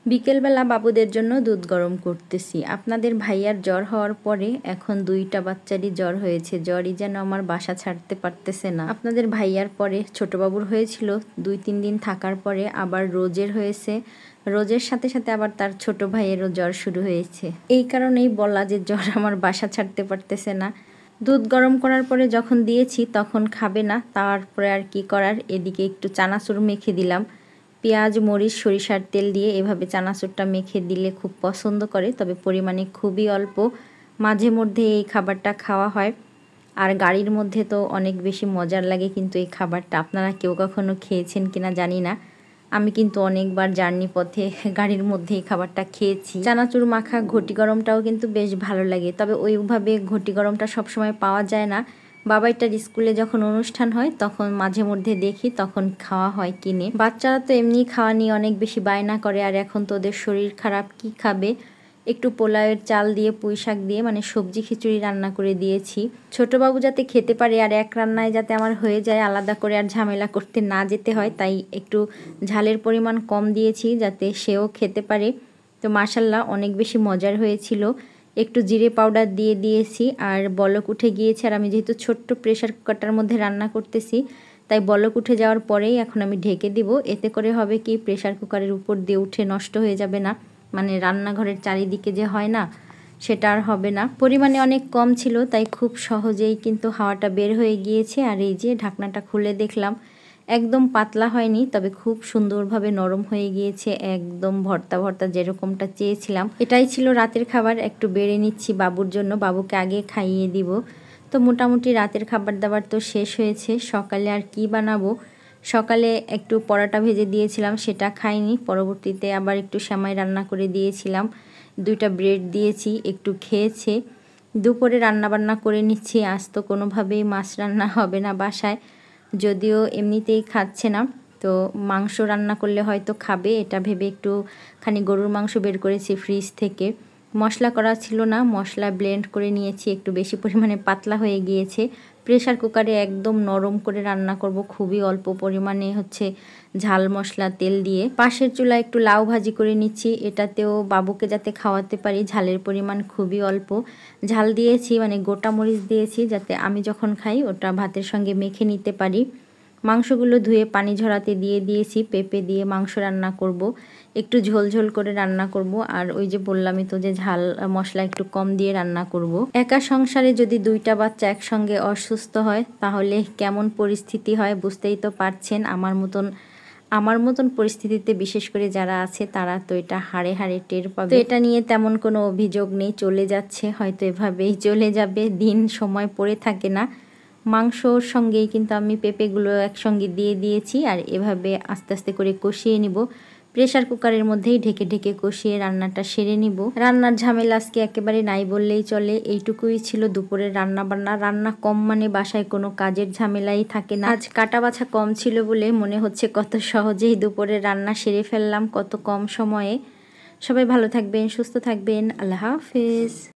বিকেলবেলা বাবুদের জন্য দুধ গরম করতেছি। আপনাদের ভাইয়ার জ্বর হওয়ার পরে এখন দুইটা বাচ্চারই জ্বর হয়েছে। জ্বরই যেন আমার বাসা ছাড়তে পারতেছে না। আপনাদের ভাইয়ার পরে ছোট বাবুর হয়েছিল, 2-3 দিন থাকার পরে আবার রোজের হয়েছে। রোজের সাথে সাথে আবার তার ছোট ভাইয়েরও জ্বর শুরু হয়েছে। এই কারণেই বলা যে জ্বর আমার বাসা ছাড়তে পারতেছে না। দুধ গরম করার পরে যখন দিয়েছি তখন খাবে না, তারপরে আর কি করার, এদিকে একটু চানাচুর মেখে দিলাম। পেঁয়াজ, মরিচ, সরিষার তেল দিয়ে এভাবে চানাচুরটা মেখে দিলে খুব পছন্দ করে, তবে পরিমাণে খুবই অল্প। মাঝে মধ্যে এই খাবারটা খাওয়া হয়। আর গাড়ির মধ্যে তো অনেক বেশি মজার লাগে কিন্তু এই খাবারটা। আপনারা কেউ কখনো খেয়েছেন কিনা জানি না, আমি কিন্তু অনেকবার জার্নি পথে গাড়ির মধ্যে এই খাবারটা খেয়েছি। চানাচুর মাখা ঘটি গরমটাও কিন্তু বেশ ভালো লাগে, তবে ওইভাবে ঘটি গরমটা সবসময় পাওয়া যায় না। বাবাইটার স্কুলে যখন অনুষ্ঠান হয় তখন মাঝে মধ্যে দেখি, তখন খাওয়া হয় কিনে। বাচ্চারা তো এমনি খাওয়া নিয়ে অনেক বেশি বায়না করে, আর এখন তো ওদের শরীর খারাপ, কি খাবে। একটু পোলাওয়ের চাল দিয়ে পুঁই শাক দিয়ে মানে সবজি খিচুড়ি রান্না করে দিয়েছি। ছোট বাবু যাতে খেতে পারে আর এক রান্নায় যাতে আমার হয়ে যায়, আলাদা করে আর ঝামেলা করতে না যেতে হয়, তাই একটু ঝালের পরিমাণ কম দিয়েছি যাতে সেও খেতে পারে। তো মাশাল্লাহ অনেক বেশি মজার হয়েছিল। একটু জিরে পাউডার দিয়ে দিয়েছি আর বলক উঠে গিয়েছে। আর আমি যেহেতু ছোট্ট প্রেশার কুকারটার মধ্যে রান্না করতেছি, তাই বলক উঠে যাওয়ার পরেই এখন আমি ঢেকে দিব। এতে করে হবে কি, প্রেশার কুকারের উপর দিয়ে উঠে নষ্ট হয়ে যাবে না, মানে রান্নাঘরের চারিদিকে যে হয় না, সেটা আর হবে না। পরিমাণে অনেক কম ছিল, তাই খুব সহজেই কিন্তু হাওয়াটা বের হয়ে গিয়েছে। আর এই যে ঢাকনাটা খুলে দেখলাম, একদম পাতলা হয়নি, তবে খুব সুন্দরভাবে নরম হয়ে গিয়েছে, একদম ভর্তা ভর্তা যেরকমটা চেয়েছিলাম। এটাই ছিল রাতের খাবার। একটু বেড়ে নিচ্ছি বাবুর জন্য, বাবুকে আগে খাইয়ে দিব। তো মোটামুটি রাতের খাবার দাবার তো শেষ হয়েছে। সকালে আর কি বানাবো, সকালে একটু পরোটা ভেজে দিয়েছিলাম, সেটা খাইনি। পরবর্তীতে আবার একটু সেমাই রান্না করে দিয়েছিলাম, 2টা ব্রেড দিয়েছি, একটু খেয়েছে। দুপুরে রান্নাবান্না করে নিচ্ছি। আজ তো কোনোভাবেই মাছ রান্না হবে না বাসায়, যদিও এমনিতেই খাচ্ছে না, তো মাংস রান্না করলে হয়তো খাবে, এটা ভেবে একটুখানি গরুর মাংস বের করেছি ফ্রিজ থেকে। মশলা করা ছিল না, মশলা ব্লেন্ড করে নিয়েছি, একটু বেশি পরিমাণে পাতলা হয়ে গিয়েছে। প্রেশার কুকারে একদম নরম করে রান্না করব, খুবই অল্প পরিমাণে ঝাল মশলা তেল দিয়ে। পাশের চুলায় একটু লাউ ভাজি করে নিচ্ছি, এটাতেও বাবুকে যাতে খাওয়াতে পারি। ঝালের পরিমাণ খুবই অল্প ঝাল দিয়েছি, মানে গোটা মরিচ দিয়েছি, যাতে আমি যখন খাই ওটা ভাতের সঙ্গে মেখে নিতে পারি। মাংসগুলো ধুয়ে পানি ঝরাতে দিয়ে দিয়েছি। পেঁপে দিয়ে মাংস রান্না করব, একটু ঝোল ঝোল করে রান্না করব। আর ওই যে বললামই তো যে ঝাল মশলা একটু কম দিয়ে রান্না করব। একা সংসারে যদি 2টা বাচ্চা একসঙ্গে অসুস্থ হয় তাহলে কেমন পরিস্থিতি হয় বুঝতেই তো পারছেন। আমার মতন পরিস্থিতিতে বিশেষ করে যারা আছে তারা তো এটা হাড়ে হাড়ে টের পাবে। তো এটা নিয়ে তেমন কোনো অভিযোগ নেই, চলে যাচ্ছে, হয়তো এভাবেই চলে যাবে, দিন সময় পড়ে থাকে না। মাংসর সঙ্গেই কিন্তু আমি পেঁপেগুলো একসঙ্গে দিয়ে দিয়েছি, আর এভাবে আস্তে আস্তে করে কষিয়ে নিব। প্রেশার কুকারের মধ্যেই ঢেকে ঢেকে কষিয়ে রান্নাটা সেরে নিব। রান্নার ঝামেলা আজকে একেবারে নাই বললেই চলে। এইটুকুই ছিল দুপুরের রান্না বান্না। রান্না কম মানে বাসায় কোনো কাজের ঝামেলাই থাকে না। আজ কাটা বাছা কম ছিল বলে মনে হচ্ছে কত সহজেই দুপুরের রান্না সেরে ফেললাম, কত কম সময়ে। সবাই ভালো থাকবেন, সুস্থ থাকবেন, আল্লাহ হাফেজ।